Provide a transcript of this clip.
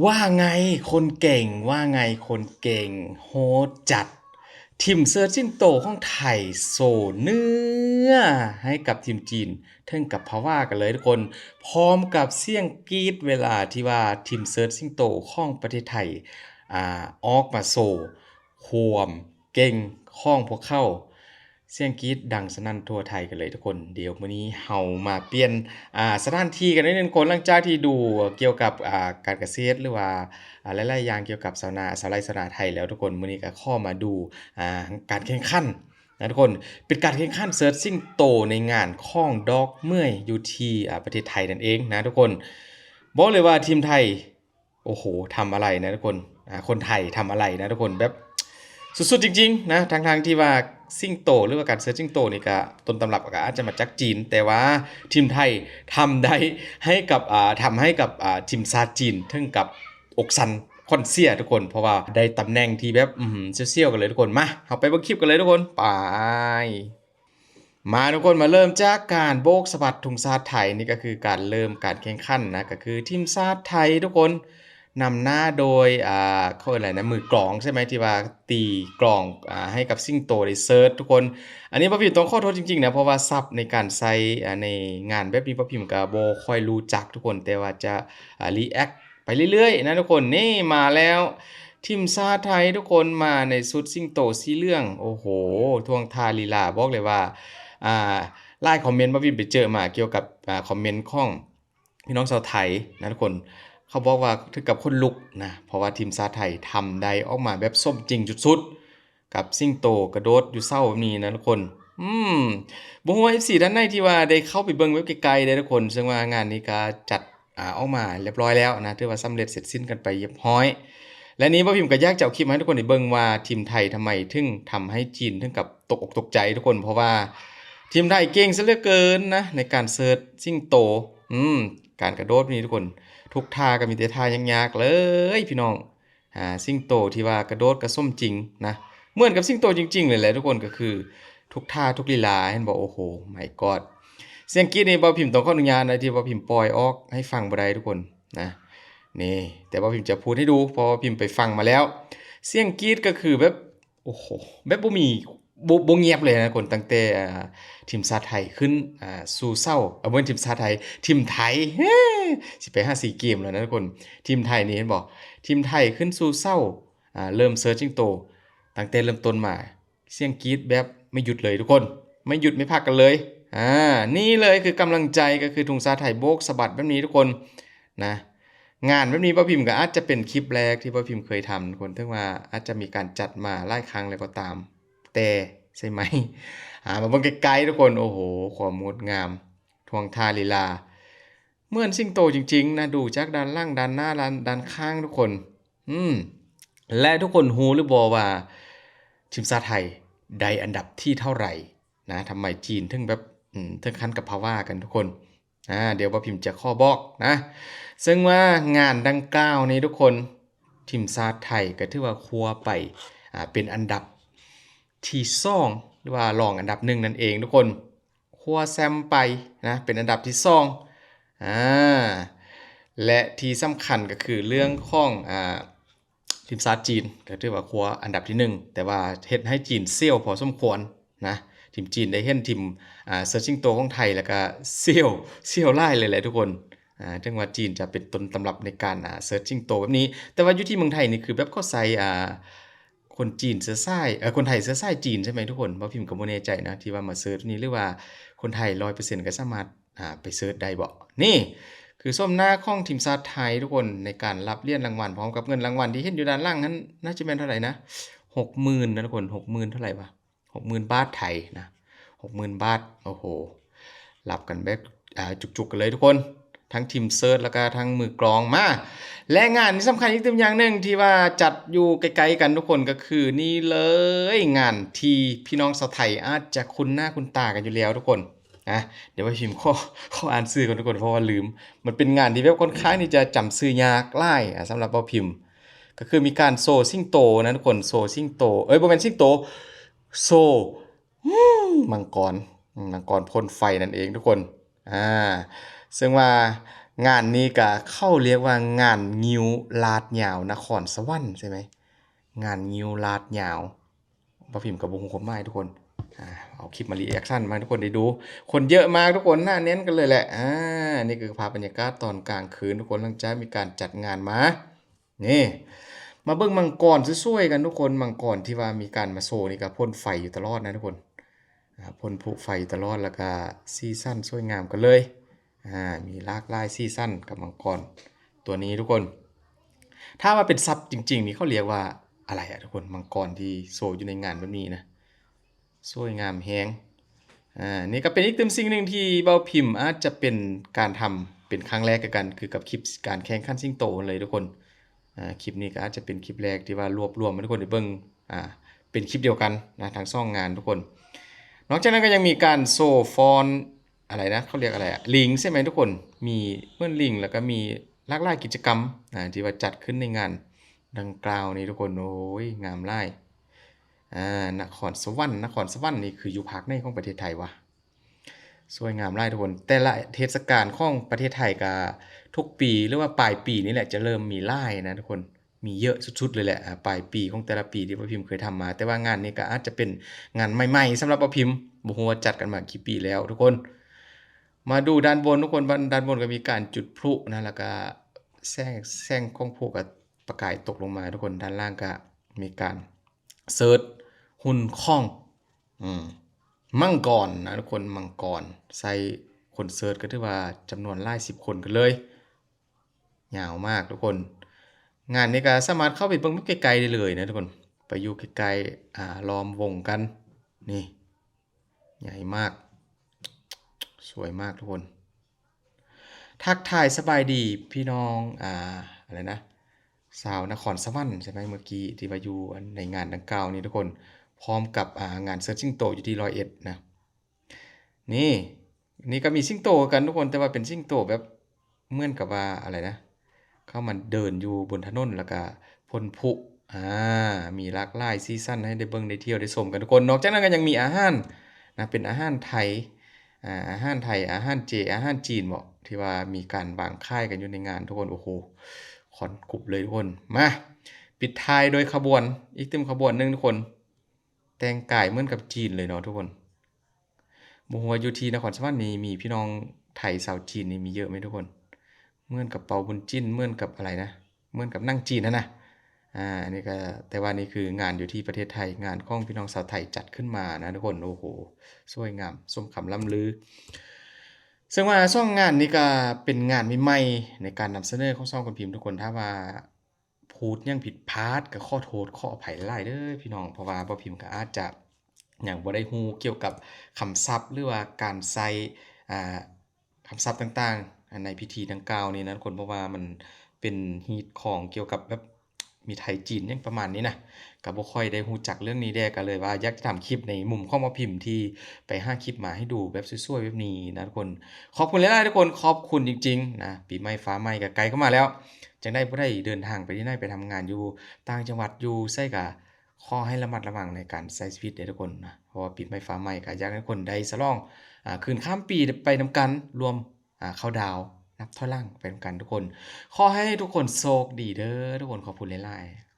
ว่าไงคนเก่งว่าไงคนเก่งโหดจัดทีมเซิร์ชซิงโตของไทยโซเนื้อให้กับทีมจีนเท่งกับพาว่ากันเลยทุกคนพร้อมกับเสียงกรีดเวลาที่ว่าทีมเซิร์ชซิงโตของประเทศไทยออกมาโซความเก่งของพวกเขาเสียงกรีดดังสนั่นทั่วไทยกันเลยทุกคนเดี๋ยววันนี้เฮามาเปลี่ยนสถานที่กันนิดนึงคนหลังจากที่ดูเกี่ยวกับการเกษตรหรือว่าหลายๆอย่างเกี่ยวกับชาวนาชาวไร่ชาวนาไทยแล้วทุกคนมื้อนี้ก็ข้อมาดูการแข่งขันนะทุกคนเป็นการแข่งขันเซิร์ชซิ่งโตในงานข้องดอกเมื่อยอยู่ที่ประเทศไทยนั่นเองนะทุกคนบอกเลยว่าทีมไทยโอ้โหทำอะไรนะทุกคนคนไทยทำอะไรนะทุกคนแบบสุดๆจริงๆนะทางที่ว่าซิ่งโตหรือว่าการเซิร์ชซิ่งโตนี่ก็ต้นตำรับก็อาจจะมาจากจีนแต่ว่าทีมไทยทำได้ให้กับทำให้กับทีมซาจีนถึงกับอกซันคอนเซียทุกคนเพราะว่าได้ตำแหน่งที่แบบเซี่ยวๆกันเลยทุกคนมาเอาไปเบิ่งคลิปกันเลยทุกคนไปมาทุกคนมาเริ่มจากการโบกสะบัดธงชาติไทยนี่ก็คือการเริ่มการแข่งขันนะก็คือทีมชาติไทยทุกคนนำหน้าโดยเขาอะไรนะมือกลองใช่ไหมที่ว่าตีกลองให้กับซิงโตได้เซิร์ชทุกคนอันนี้พ่อพิมพ์ต้องขอโทษจริงๆนะเพราะว่าซับในการใช้ในงานแบบนี้พ่อพิมพ์ก็บ่ค่อยรู้จักทุกคนแต่ว่าจะรีแอคไปเรื่อยๆนะทุกคนนี่มาแล้วทีมชาติไทยทุกคนมาในชุดซิงโตสีเหลืองโอ้โหท่วงท่าลีลาบอกเลยว่าอ่าไล่คอมเมนต์บ่พิมพ์ไปเจอมาเกี่ยวกับคอมเมนต์ของพี่น้องชาวไทยนะทุกคน เขาบอกว่าถึงกับคนลุกนะเพราะว่าทีมชาติไทยทำได้ออกมาแบบส้มจริงจุดสุดกับซิงโตกระโดดอยู่เศร้าแบบนี้นะทุกคนอืมบ่ฮู้ว่า FC ด้านในที่ว่าได้เข้าไปเบิ่งเว็บไกลๆได้ทุกคนซึ่งว่างานนี้ก็จัดออกมาเรียบร้อยแล้วนะถือว่าสำเร็จเสร็จสิ้นกันไปเรียบร้อยและนี้บ่พิมพ์ก็อยากจะเอาคลิปมาให้ทุกคนได้เบิ่งว่าทีมไทยทำไมถึงทำให้จีนถึงกับตกอกตกใจทุกคนเพราะว่าทีมไทยเก่งซะเหลือเกินนะในการเซิร์ชซิงโตอืมการกระโดดนี่ทุกคน ทุกท่าก็มีแต่ท่ายากๆเลยพี่น้องสิงโตที่ว่ากระโดดกระส้มจริงนะเหมือนกับสิงโตจริงๆเลยแหละทุกคนก็คือทุกท่าทุกลีลาเห็นบอกโอ้โห my god เสียงกรีดนี่บ่พิมพ์ต้องขออนุญาตนะที่บ่พิมพ์ปล่อยออกให้ฟังบ่ได้ทุกคนนะนี่แต่บ่พิมพ์จะพูดให้ดูเพราะว่าพิมพ์ไปฟังมาแล้วเสียงกรีดก็คือแบบโอ้โหแบบบ่มีบ่เงียบเลยนะคนตั้งแต่ทีมชาติไทยขึ้นสู่เศร้าบ่แม่นทีมชาติไทยทีมไทยสิไปหา4เกมแล้วนะทุกคนทีมไทยนี่เห็นบ่ทีมไทยขึ้นสู่เศร้าเริ่ม Searching โตตั้งแต่เริ่มต้นมาเสียงกรีดแบบไม่หยุดเลยทุกคนไม่หยุดไม่พักกันเลยอ่านี่เลยคือกำลังใจก็คือธงชาติไทยโบกสะบัดแบบนี้ทุกคนนะงานแบบนี้ป้าพิมพ์ก็อาจจะเป็นคลิปแรกที่ป้าพิมพ์เคยทำทุกคนถึงว่าอาจจะมีการจัดมาหลายครั้งแล้วก็ตามแต่ใช่ไหมมาเบิ่งไกลๆทุกคนโอ้โหความงดงามทวงท่าลีลาเหมือนสิงโตจริงๆนะดูจากด้านล่างด้านหน้าด้านข้างทุกคนอืมและทุกคนรู้หรือบ่ว่าทีมชาติไทยได้อันดับที่เท่าไหร่นะทำไมจีนถึงแบบถึงขั้นกับพาว่ากันทุกคนเดี๋ยวป้าพิมพ์จะข้อบอกนะซึ่งว่างานดังกล่าวนี้ทุกคนทีมชาติไทยก็ถือว่าคว้าไปเป็นอันดับที่2หรือว่ารองอันดับ1นั่นเองทุกคนคว้าแชมป์ไปนะเป็นอันดับที่2อ่าและที่สำคัญก็คือเรื่องของทีมชาติจีนก็ถือว่าคว้าอันดับที่1แต่ว่าเฮ็ดให้จีนเซี่ยวพอสมควรนะทีมจีนได้เห็นทีมSearching โตของไทยแล้วก็เซี่ยวไล่เลยแหละทุกคนถึงว่าจีนจะเป็นต้นตำรับในการSearching โตแบบนี้แต่ว่าอยู่ที่เมืองไทยนี่คือแบบเขาใส่คนจีนเชื้อสายคนไทยเชื้อสายจีนใช่ไหมทุกคนบ่พิมพ์ก็บ่แน่ใจนะที่ว่ามาเซิร์ชนี้หรือว่าคนไทย 100% ก็สามารถไปเซิร์ชได้บ่นี่คือส้มหน้าของทีมชาติไทยทุกคนในการรับเหรียญรางวัลพร้อมกับเงินรางวัลที่เห็นอยู่ด้านล่างนั้นน่าจะเป็นเท่าไหร่นะ60,000นะทุกคน60,000เท่าไหร่วะ60,000 บาทไทยนะ60,000 บาทโอ้โหรับกันแบบจุกๆกันเลยทุกคนทั้งทีมเซิร์ชแล้วก็ทั้งมือกลองมาและงานที่สำคัญอีกตัวอย่างหนึ่งที่ว่าจัดอยู่ไกลๆกันทุกคนก็คือนี่เลยงานที่พี่น้องชาวไทยอาจจะคุ้นหน้าคุ้นตากันอยู่แล้วทุกคนนะเดี๋ยวไปพิมพ์ข้ออ่านชื่อกันทุกคนเพราะว่าลืมมันเป็นงานที่แบบค่อนข้างที่จะจำชื่อยากหลายสำหรับบ่พิมพ์ก็คือมีการโซซิงโตนะทุกคนโซซิงโตบ่แม่นซิงโตโซมังกรพ่นไฟนั่นเองทุกคนซึ่งว่า งานนี้ก็เข้าเรียกว่างานงิ้วลาดยาวนครสวรรค์ใช่ไหมงานงิ้วลาดยาวป้าพิมพ์กับวงผมมาให้ทุกคนเอาคลิปมารีแอคชั่นมาให้ทุกคนได้ดูคนเยอะมากทุกคนหน้าเน้นกันเลยแหละนี่คือภาพบรรยากาศตอนกลางคืนทุกคนหลังจากมีการจัดงานมานี่มาเบิ่งมังกรสวยๆกันทุกคนมังกรที่ว่ามีการมาโชว์นี่ก็พ่นไฟอยู่ตลอดนะทุกคนพ่นผุไฟตลอดแล้วก็ซีซั่นสวยงามกันเลยมีหลากหลายซีซั่นกับมังกรตัวนี้ทุกคน ถ้าว่าเป็นซับจริงๆนี่เขาเรียกว่าอะไรอะทุกคนมังกรที่โชว์อยู่ในงานแบบนี้นะสวยงามแฮงนี่ก็เป็นอีกสิ่งหนึ่งที่เบาพิมพ์อาจจะเป็นการทำเป็นครั้งแรกกันคือกับคลิปการแข่งขันสิงโตเลยทุกคนคลิปนี้ก็อาจจะเป็นคลิปแรกที่ว่ารวบรวมให้ทุกคนได้เบิ่งเป็นคลิปเดียวกันนะทั้ง2งานทุกคน นอกจากนั้นก็ยังมีการโซฟอนอะไรนะเขาเรียกอะไรอะลิงใช่ไหมทุกคนมีเมื่อลิงแล้วก็มีหลากหลายกิจกรรมที่ว่าจัดขึ้นในงานดังกล่าวนี้ทุกคนโอ้ยงามหลายนครสวรรค์นี่คืออยู่ภาคไหนของประเทศไทยวะสวยงามหลายทุกคนแต่ละเทศกาลของประเทศไทยก็ทุกปีหรือว่าปลายปีนี่แหละจะเริ่มมีหลายนะทุกคนมีเยอะสุดๆเลยแหละปลายปีของแต่ละปีที่ป้าพิมพ์เคยทำมาแต่ว่างานนี้ก็อาจจะเป็นงานใหม่ๆสำหรับป้าพิมพ์บ่ฮู้ว่าจัดกันมากี่ปีแล้วทุกคนมาดูด้านบนทุกคนด้านบนก็มีการจุดพลุนะแล้วก็แสงของพลุก็ประกายตกลงมาทุกคนด้านล่างก็มีการเสิร์ชหุ่นข้องมังกรนะทุกคนมังกรใส่คนเสิร์ชก็ถือว่าจำนวนหลาย10 คนกันเลยยาวมากทุกคนงานนี้ก็สามารถเข้าไปเบิ่งไกลๆได้เลยนะทุกคนไปอยู่ไกลๆล้อมวงกันนี่ใหญ่มากสวยมากทุกคนทักทายสบายดีพี่น้องอะไรนะสาวนครสวรรค์ใช่ไหมเมื่อกี้ที่ว่าอยู่ในงานดังกล่าวนี้ทุกคนพร้อมกับงานเซิร์ชซิงโตอยู่ที่101นะนี่ก็มีสิงโตกันทุกคนแต่ว่าเป็นสิงโตแบบเหมือนกับว่าอะไรนะเข้ามาเดินอยู่บนถนนแล้วก็พ่นผุมีหลากหลายซีซั่นให้ได้เบิ่งได้เที่ยวได้ชมกันทุกคนนอกจากนั้นก็ยังมีอาหารนะเป็นอาหารไทยอาหารไทยอาหารเจอาหารจีนบ่ที่ว่ามีการวางค่ายกันอยู่ในงานทุกคนโอ้โหคอนกรุบเลยทุกคนมาปิดท้ายโดยขบวนอีกขบวนหนึงทุกคนแต่งกายเหมือนกับจีนเลยเนาะทุกคนบ่ฮู้ว่าอยู่ที่นครสวรรค์นี่มีพี่น้องไทยชาวจีนนี่มีเยอะไหมทุกคนเหมือนกับเปาบุญจิ้นเหมือนกับอะไรนะเหมือนกับนั่งจีนนะอันนี้ก็แต่ว่านี่คืองานอยู่ที่ประเทศไทยงานของพี่น้องชาวไทยจัดขึ้นมานะทุกคนโอ้โหสวยงามสมคำล่ำลือซึ่งว่าช่องงานนี้ก็เป็นงานใหม่ๆในการนำเสนอของช่องคนพิมพ์ทุกคนถ้าว่าพูดยังผิดพลาดก็ขอโทษขออภัยหลายเด้อพี่น้องเพราะว่าบ่พิมพ์ก็อาจจะยังบ่ได้ฮู้เกี่ยวกับคำศัพท์หรือว่าการใช้อ่าคำศัพท์ต่างๆในพิธีดังกล่าวนี้นะทุกคนเพราะว่ามันเป็นฮีตของเกี่ยวกับแบบมีไทยจีนยังประมาณนี้นะก็บ่ค่อยได้รู้จักเรื่องนี้แดก็เลยว่าอยากจะทำคลิปในมุมของหมอพิมพ์ที่ไปหาคลิปมาให้ดูแบบสวยๆแบบนี้นะทุกคนขอบคุณหลายๆทุกคนขอบคุณจริงๆนะปีใหม่ฟ้าใหม่ก็ใกล้เข้ามาแล้วจังได้บ่ได้เดินทางไปที่ไหนไปทำงานอยู่ต่างจังหวัดอยู่ไสก็ขอให้ระมัดระวังในการใช้ชีวิตเด้อทุกคนนะเพราะว่าปีใหม่ฟ้าใหม่ก็อยากให้ทุกคนได้ฉลองคืนข้ามปีไปนำกันรวมเข้าดาวน์นับถอยหลังไปนำกันทุกคนขอให้ทุกคนโชคดีเด้อทุกคนขอบคุณหลายๆ